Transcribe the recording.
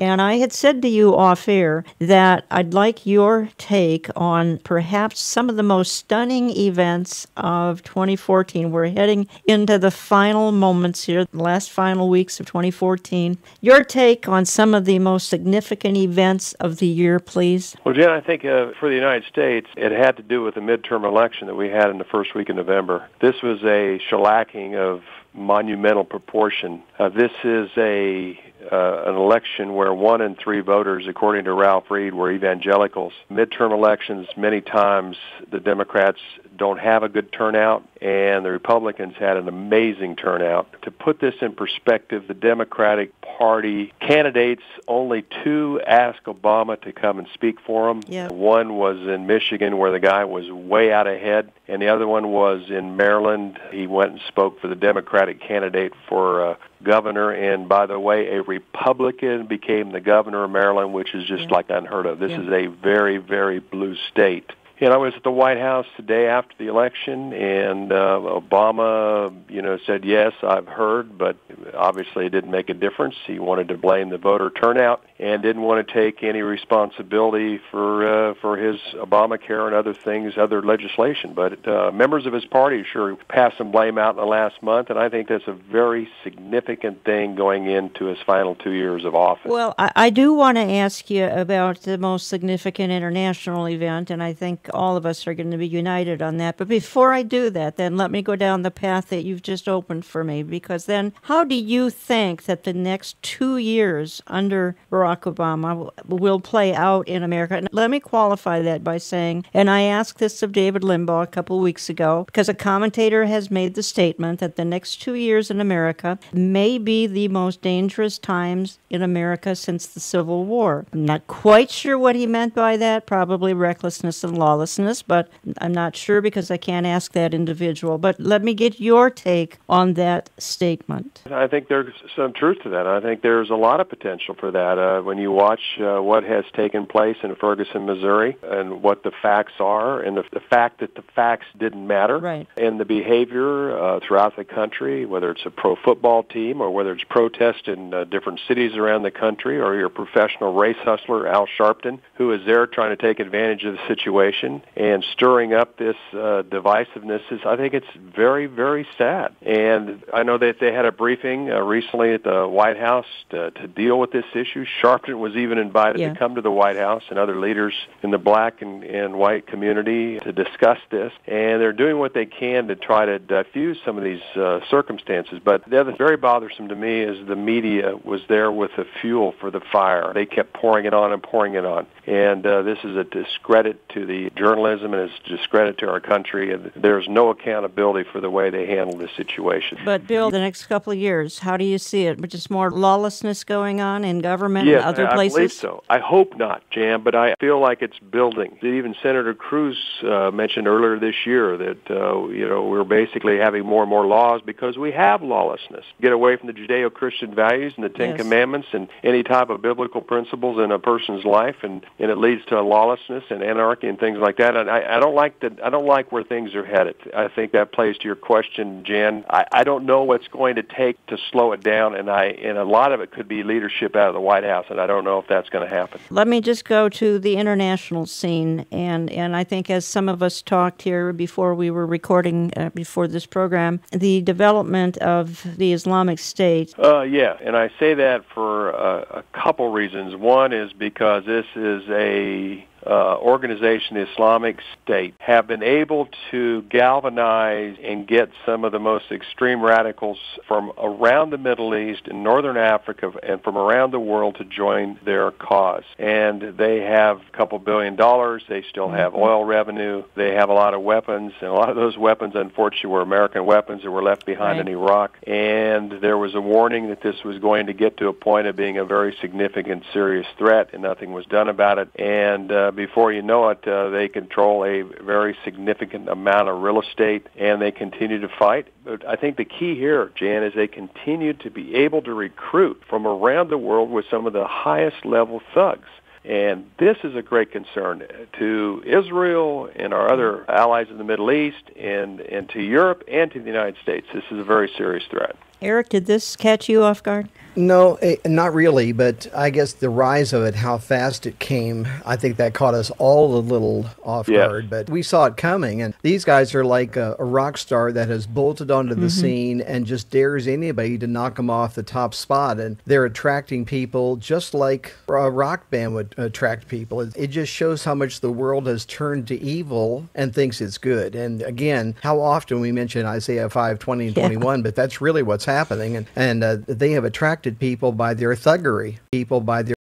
And I had said to you off air that I'd like your take on perhaps some of the most stunning events of 2014. We're heading into the final moments here, the last final weeks of 2014. Your take on some of the most significant events of the year, please. Well, Jen, I think for the United States, it had to do with the midterm election that we had in the first week of November. This was a shellacking of monumental proportion. This is an election where 1 in 3 voters, according to Ralph Reed, were evangelicals. Midterm elections, many times the Democrats don't have a good turnout, and the Republicans had an amazing turnout. To put this in perspective, the Democratic Party candidates, only 2 asked Obama to come and speak for them. Yeah. One was in Michigan, where the guy was way out ahead, and the other one was in Maryland. He went and spoke for the Democratic candidate for governor, and by the way, a Republican became the governor of Maryland, which is just like unheard of. This is a very, very blue state. And I was at the White House the day after the election, and Obama, said, yes, I've heard, but obviously it didn't make a difference. He wanted to blame the voter turnout and didn't want to take any responsibility for his Obamacare and other things, other legislation. But members of his party sure passed some blame out in the last month, and I think that's a very significant thing going into his final 2 years of office. Well, I do want to ask you about the most significant international event, and I think all of us are going to be united on that. But before I do that, then let me go down the path that you've just opened for me, because then how do you think that the next 2 years under Barack Obama will play out in America? And let me qualify that by saying, and I asked this of David Limbaugh a couple weeks ago, because a commentator has made the statement that the next 2 years in America may be the most dangerous times in America since the Civil War. I'm not quite sure what he meant by that, probably recklessness and lawlessness, but I'm not sure because I can't ask that individual. But let me get your take on that statement. I think there's some truth to that. I think there's a lot of potential for that. When you watch what has taken place in Ferguson, Missouri, and what the facts are, and the fact that the facts didn't matter, right, and the behavior throughout the country, whether it's a pro football team or whether it's protest in different cities around the country, or your professional race hustler, Al Sharpton, who is there trying to take advantage of the situation and stirring up this divisiveness, I think it's very, very sad. And I know that they had a briefing recently at the White House to deal with this issue. Sharpton was even invited to come to the White House, and other leaders in the black and white community to discuss this. And they're doing what they can to try to diffuse some of these circumstances. But the other very bothersome to me is the media was there with the fuel for the fire. They kept pouring it on and pouring it on. And this is a discredit to the journalism, and it's a discredit to our country. And there's no accountability for the way they handle this situation. But, Bill, the next couple of years, how do you see it? Just more lawlessness going on in government and other places? Yes, I believe so. I hope not, Jan, but I feel like it's building. Even Senator Cruz mentioned earlier this year that we're basically having more and more laws because we have lawlessness. Get away from the Judeo-Christian values and the Ten Commandments and any type of biblical principles in a person's life, and it leads to lawlessness and anarchy and things like that. And I don't like where things are headed. I think that plays to your question, Jan. I don't know what's going to take to slow it down, and a lot of it could be leadership out of the White House, and I don't know if that's going to happen. Let me just go to the international scene, and I think as some of us talked here before we were recording before this program, the development of the Islamic State. And I say that for a couple reasons. One is because this is a organization, the Islamic State, have been able to galvanize and get some of the most extreme radicals from around the Middle East and Northern Africa and from around the world to join their cause. And they have a couple $1 billion. They still have oil revenue. They have a lot of weapons, and a lot of those weapons, unfortunately, were American weapons that were left behind in Iraq. And there was a warning that this was going to get to a point of being a very significant, serious threat, and nothing was done about it. And before you know it, they control a very significant amount of real estate, and they continue to fight. But I think the key here, Jan, is they continue to be able to recruit from around the world with some of the highest level thugs. And this is a great concern to Israel and our other allies in the Middle East and to Europe and to the United States. This is a very serious threat. Eric, did this catch you off guard? No, not really, but I guess the rise of it, how fast it came, I think that caught us all a little off guard, but we saw it coming. And these guys are like a rock star that has bolted onto the scene and just dares anybody to knock them off the top spot. And they're attracting people just like a rock band would attract people. It just shows how much the world has turned to evil and thinks it's good. And again, how often we mention Isaiah 5:20 and 21, but that's really what's happening. And they have attracted people by their thuggery, people by their